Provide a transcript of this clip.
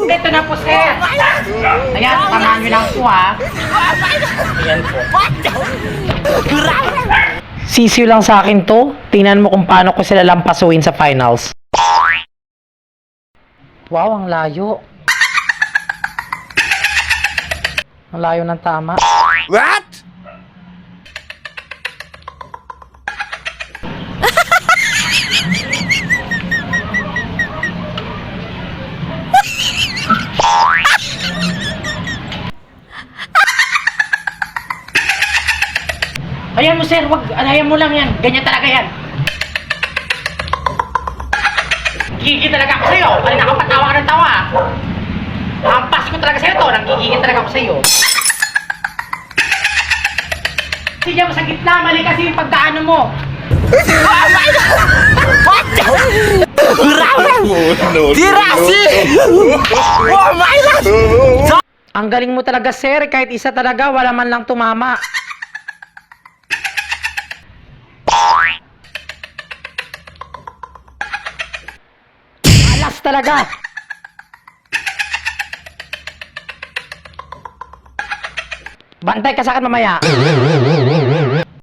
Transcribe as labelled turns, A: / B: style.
A: Ito na po, sir. Ayan, tamahan nyo lang po, ha. Ayan po. Sisiw lang sa akin to. Tingnan mo kung paano ko sila lampasuin sa finals. Wow, ang layo. Ang layo ng tama.
B: What?
A: Ayan mo, sir. Wag, anayan mo lang yan. Ganyan talaga yan. Gigigil talaga ako sa'yo. Kanina ka patawa ka ng tawa. Hampas ko talaga sa'yo to. Nanggigigil talaga ako sa'yo. Sige mo sa gitna. Mali kasi yung pagdaanan mo.
B: Dirasi! Oh my God!
A: Ang galing mo talaga, sir. Kahit isa talaga, wala man lang tumama. Alas talaga. Bantay ka sa akin mamaya.